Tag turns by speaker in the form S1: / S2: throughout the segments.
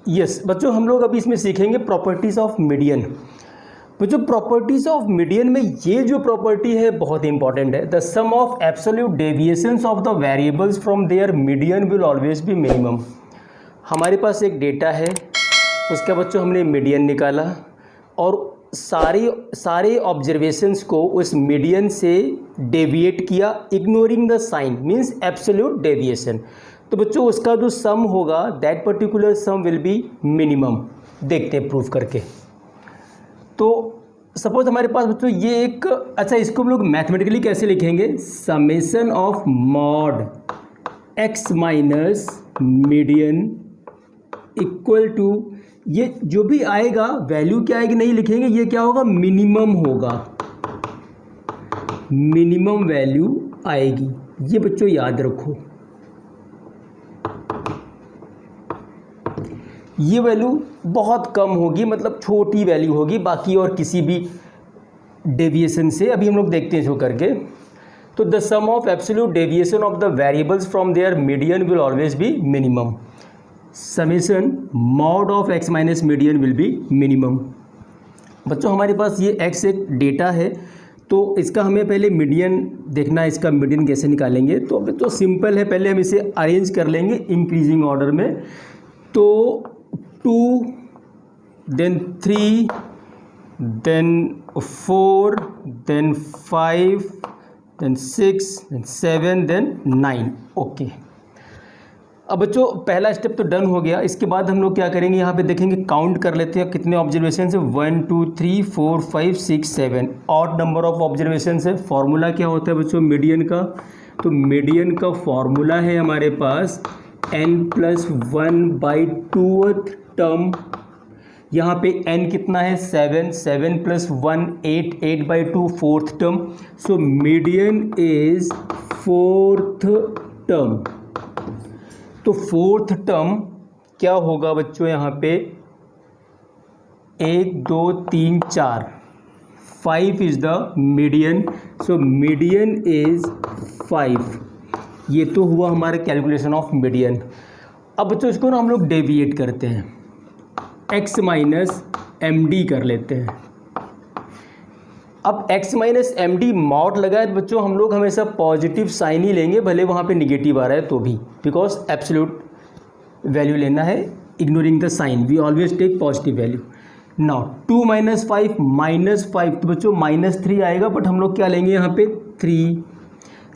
S1: Yes बच्चों, हम लोग अभी इसमें सीखेंगे प्रॉपर्टीज़ ऑफ मीडियन। बच्चों प्रॉपर्टीज़ ऑफ मीडियन में ये जो प्रॉपर्टी है बहुत इंपॉर्टेंट है। The sum of absolute deviations of the variables from their median will always be minimum. हमारे पास एक डेटा है, उसका बच्चों हमने मीडियन निकाला और सारे ऑब्जर्वेशंस को उस मीडियन से डेविएट किया, ignoring the sign means absolute deviation. तो बच्चों उसका जो सम होगा that particular sum will be minimum. देखते हैं प्रूफ करके। तो सपोज हमारे पास बच्चों ये एक, अच्छा इसको हम लोग मैथमेटिकली कैसे लिखेंगे, summation of mod x minus median equal to, ये जो भी आएगा वैल्यू क्या आएगी नहीं लिखेंगे, ये क्या होगा मिनिमम होगा, मिनिमम वैल्यू आएगी। ये बच्चों याद रखो, ये वैल्यू बहुत कम होगी, मतलब छोटी वैल्यू होगी बाकी और किसी भी डेविएशन से। अभी हम लोग देखते हैं इसको करके। तो the sum of absolute deviation of the variables from their median will always be minimum. Summation mod of x minus median will be minimum. बच्चों हमारे पास ये एक्स एक डेटा है, तो इसका हमें पहले मीडियन देखना है, इसका मीडियन कैसे निकालेंगे। तो अब तो सिंपल है, पहले हम इसे अरेंज कर लेंगे इंक्रीजिंग ऑर्डर में। तो 2 then 3 then 4 then 5 then 6 then 7 then 9। Okay, अब बच्चों पहला स्टेप तो डन हो गया। इसके बाद हम लोग क्या करेंगे, यहाँ पे देखेंगे, काउंट कर लेते हैं कितने ऑब्जर्वेशन है। 1 2 3 4 5 6 7 ऑड नंबर ऑफ ऑब्जर्वेशन है। फॉर्मूला क्या होता है बच्चों मीडियन का, तो मीडियन का फॉर्मूला है हमारे पास n+1/2th टर्म। यहाँ पे n कितना है 7, 7 + 1 8, 8/2 4th term. So median is 4th term. तो 4th टर्म क्या होगा बच्चों, यहाँ पे 1 2 3 4 5 is the median. So median is 5। ये तो हुआ हमारा कैलकुलेशन ऑफ मीडियन। अब बच्चों इसको ना हम लोग डेविएट करते हैं, x माइनस एम डी कर लेते हैं। अब x minus M D mod लगाए तो बच्चों हम लोग हमेशा पॉजिटिव साइन ही लेंगे, भले वहाँ पे निगेटिव आ रहा है तो भी, बिकॉज एब्सोल्यूट वैल्यू लेना है, ignoring the sign we always take positive value. Now 2 - 5 -5, तो बच्चों -3 आएगा, बट हम लोग क्या लेंगे यहाँ पे 3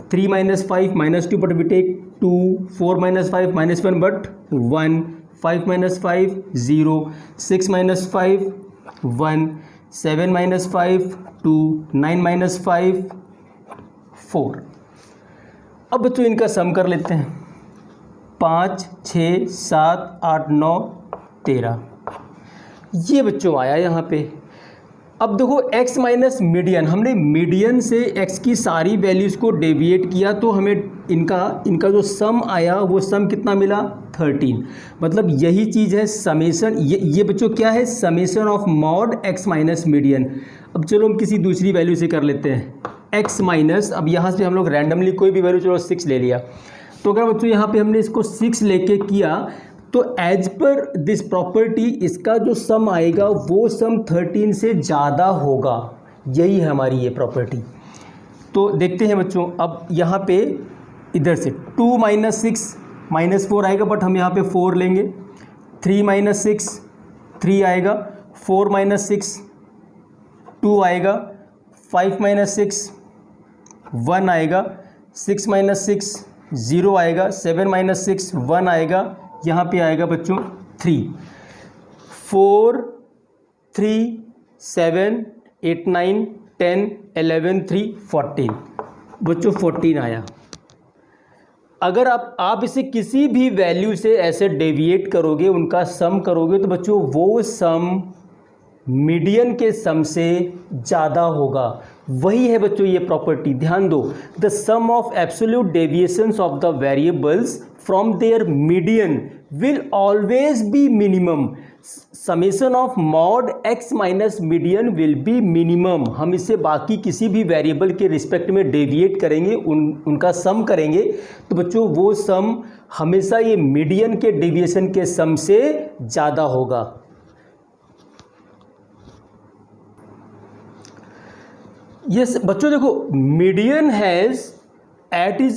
S1: - 5 -2, बट वी टेक 2 4 - 5 -1 बट 1 5 - 5 0 6 - 5 1 7 - 5 2 9 - 5 4। अब बच्चों इनका सम कर लेते हैं, 5 6 7 8 9 13। ये बच्चों आया यहाँ पे। अब देखो x माइनस मीडियन, हमने मीडियन से x की सारी वैल्यूज़ को डेविएट किया तो हमें इनका जो सम आया वो सम कितना मिला 13। मतलब यही चीज़ है समेशन। ये बच्चों क्या है, summation of mod x minus median. अब चलो हम किसी दूसरी वैल्यू से कर लेते हैं x माइनस, अब यहाँ से हम लोग रैंडमली कोई भी वैल्यू, चलो 6 ले लिया। तो अगर बच्चों यहाँ पे हमने इसको 6 लेके किया तो एज पर दिस प्रॉपर्टी इसका जो सम आएगा वो सम 13 से ज़्यादा होगा। यही है हमारी ये प्रॉपर्टी। तो देखते हैं बच्चों, अब यहाँ पे इधर से 2 - 6 -4 आएगा, बट हम यहाँ पे 4 लेंगे। 3 - 6 3 आएगा, 4 - 6 2 आएगा, 5 - 6 1 आएगा, 6 - 6 0 आएगा, 7 - 6 1 आएगा, यहाँ पे आएगा बच्चों 3 4 3 7 8 9 10 11 3 14। बच्चों 14 आया। अगर आप इसे किसी भी वैल्यू से ऐसे डेविएट करोगे, उनका सम करोगे, तो बच्चों वो सम मीडियन के सम से ज़्यादा होगा। वही है बच्चों ये प्रॉपर्टी, ध्यान दो। The sum of absolute deviations of the variables from their median will always be minimum, summation of mod x minus median will be minimum. हम इससे बाकी किसी भी वेरिएबल के रिस्पेक्ट में डेविएट करेंगे, उनका सम करेंगे, तो बच्चों वो सम हमेशा ये मीडियन के डेविएशन के सम से ज़्यादा होगा। यस बच्चों देखो, median has as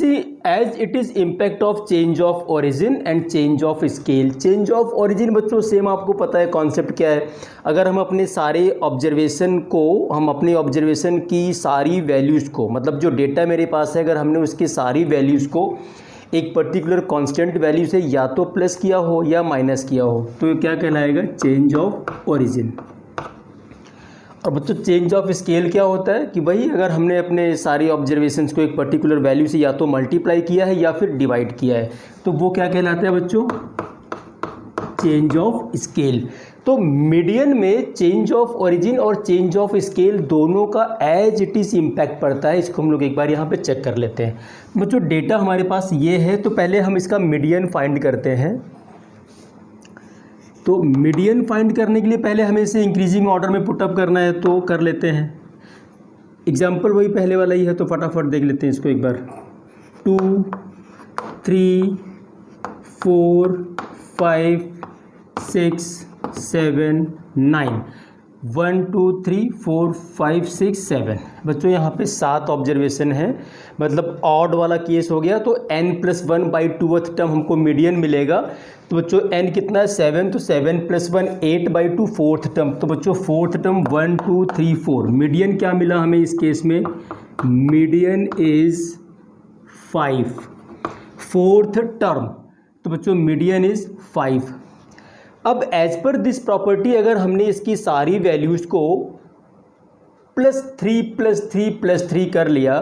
S1: it is impact of change of origin and change of scale. Change of origin बच्चों सेम आपको पता है कॉन्सेप्ट क्या है। अगर हम अपने सारे ऑब्जर्वेशन को, हम अपने ऑब्जर्वेशन की सारी वैल्यूज़ को, मतलब जो डेटा मेरे पास है, अगर हमने उसकी सारी वैल्यूज़ को एक पर्टिकुलर कांस्टेंट वैल्यू से या तो प्लस किया हो या माइनस किया हो, तो ये क्या कहलाएगा? Change of origin. और बच्चों चेंज ऑफ स्केल क्या होता है कि भाई अगर हमने अपने सारी ऑब्जर्वेशंस को एक पर्टिकुलर वैल्यू से या तो मल्टीप्लाई किया है या फिर डिवाइड किया है, तो वो क्या कहलाता है बच्चों? Change of scale. तो मीडियन में चेंज ऑफ ओरिजिन और चेंज ऑफ स्केल दोनों का एज इट इज़ इम्पैक्ट पड़ता है। इसको हम लोग एक बार यहाँ पे चेक कर लेते हैं। बच्चों डेटा हमारे पास ये है, तो पहले हम इसका मीडियन फाइंड करते हैं। तो मीडियन फाइंड करने के लिए पहले हमें इसे इंक्रीजिंग ऑर्डर में पुटअप करना है, तो कर लेते हैं। एग्जाम्पल वही पहले वाला ही है, तो फटाफट देख लेते हैं इसको एक बार। 2 3 4 5 6 7 9 1 2 3 4 5 6 7। बच्चों यहाँ पे 7 ऑब्जर्वेशन है, मतलब ऑड वाला केस हो गया, तो n+1/2th टर्म हमको मीडियन मिलेगा। तो बच्चों n कितना है? 7, तो 7 + 1 8/2 4th टर्म। तो बच्चों 4th टर्म 1 2 3 4। मीडियन क्या मिला हमें इस केस में? Median is 5 4th term. तो बच्चों मीडियन इज़ 5। अब एज पर दिस प्रॉपर्टी अगर हमने इसकी सारी वैल्यूज़ को +3 कर लिया,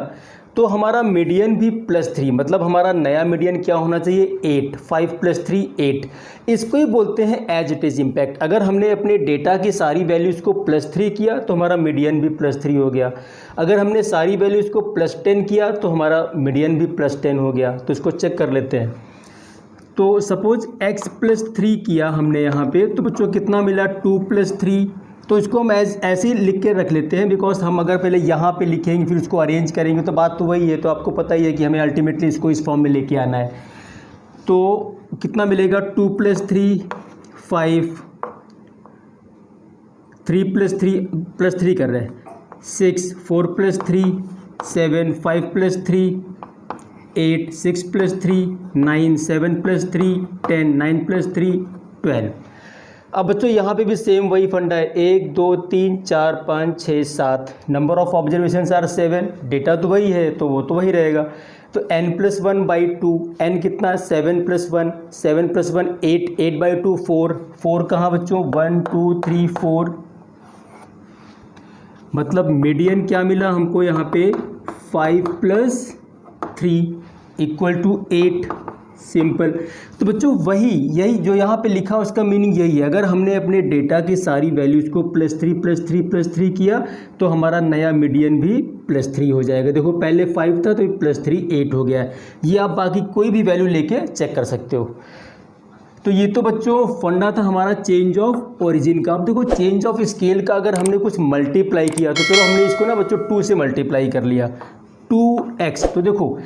S1: तो हमारा मीडियन भी +3, मतलब हमारा नया मीडियन क्या होना चाहिए? 8। 5 + 3 8। इसको ही बोलते हैं एज इट इज़ इम्पैक्ट। अगर हमने अपने डेटा की सारी वैल्यूज़ को +3 किया तो हमारा मीडियन भी +3 हो गया। अगर हमने सारी वैल्यूज़ को +10 किया तो हमारा मीडियन भी +10 हो गया। तो इसको चेक कर लेते हैं। तो सपोज x + 3 किया हमने यहाँ पे, तो बच्चों कितना मिला? 2 + 3। तो इसको हम ऐसे ही लिख के रख लेते हैं, बिकॉज हम अगर पहले यहाँ पे लिखेंगे फिर उसको अरेंज करेंगे तो बात तो वही है। तो आपको पता ही है कि हमें अल्टीमेटली इसको इस फॉर्म में लेके आना है। तो कितना मिलेगा? 2 + 3 5, 3 + 3 कर रहे हैं 6, 4 + 3 7, 5 + 3 8, 6 + 3 9, 7 + 3 10, 9 + 3 12। अब बच्चों यहाँ पे भी सेम वही फंडा है। 1 2 3 4 5 6 7। Number of observation are 7। Data तो वही है तो वो तो वही रहेगा। तो n+1/2। n कितना? 7 + 1 7 + 1 8 8/2 4। 4 कहाँ बच्चों? 1 2 3 4। मतलब मीडियन क्या मिला हमको यहाँ पे? 5 + 3 = 8। सिंपल। तो बच्चों यही जो यहाँ पे लिखा उसका मीनिंग यही है। अगर हमने अपने डेटा की सारी वैल्यूज़ को +3 किया तो हमारा नया मीडियन भी +3 हो जाएगा। देखो पहले 5 था तो +3 8 हो गया है। ये आप बाकी कोई भी वैल्यू लेके चेक कर सकते हो। तो ये तो बच्चों फंडा था हमारा चेंज ऑफ ओरिजिन का। अब देखो चेंज ऑफ स्केल का अगर हमने कुछ मल्टीप्लाई किया तो चलो हमने इसको ना बच्चों 2 से मल्टीप्लाई कर लिया, 2x। तो देखो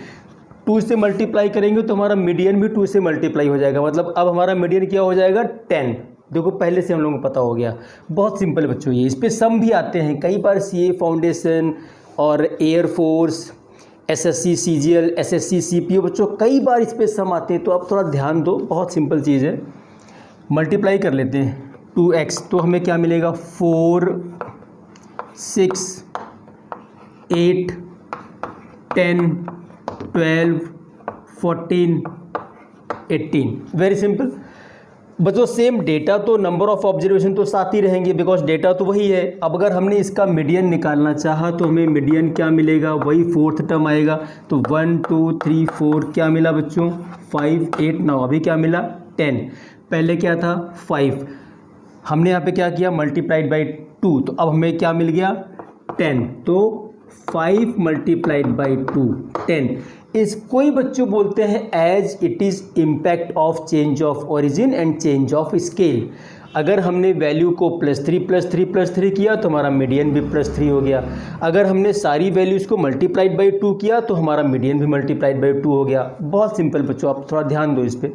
S1: 2 से मल्टीप्लाई करेंगे तो हमारा मीडियन भी 2 से मल्टीप्लाई हो जाएगा। मतलब अब हमारा मीडियन क्या हो जाएगा? 10। देखो पहले से हम लोगों को पता हो गया। बहुत सिंपल बच्चों ये। इस पर सम भी आते हैं कई बार, CA फाउंडेशन और air force, SSC CGL, SSC CPO बच्चों कई बार इस पर सम आते हैं। तो आप थोड़ा ध्यान दो, बहुत सिंपल चीज़ है। मल्टीप्लाई कर लेते हैं 2x, तो हमें क्या मिलेगा? 4 6 8 10 12 14 18। वेरी सिंपल बच्चों। सेम डेटा तो नंबर ऑफ ऑब्जर्वेशन तो साथ ही रहेंगे बिकॉज डेटा तो वही है। अब अगर हमने इसका मीडियन निकालना चाहा तो हमें मीडियन क्या मिलेगा? वही 4th टर्म आएगा। तो 1 2 3 4 क्या मिला बच्चों? 5 8 9। अभी क्या मिला? 10। पहले क्या था? 5। हमने यहाँ पे क्या किया? Multiplied by 2। तो अब हमें क्या मिल गया? 10। तो 5 मल्टीप्लाइड बाई 2 10। इसको ही बच्चों बोलते हैं as it is impact of change of origin and change of scale. अगर हमने वैल्यू को +3 किया तो हमारा मीडियन भी +3 हो गया। अगर हमने सारी वैल्यूज़ को मल्टीप्लाइड बाई 2 किया तो हमारा मीडियन भी मल्टीप्लाइड बाई 2 हो गया। बहुत सिंपल बच्चों, आप थोड़ा ध्यान दो इस पर।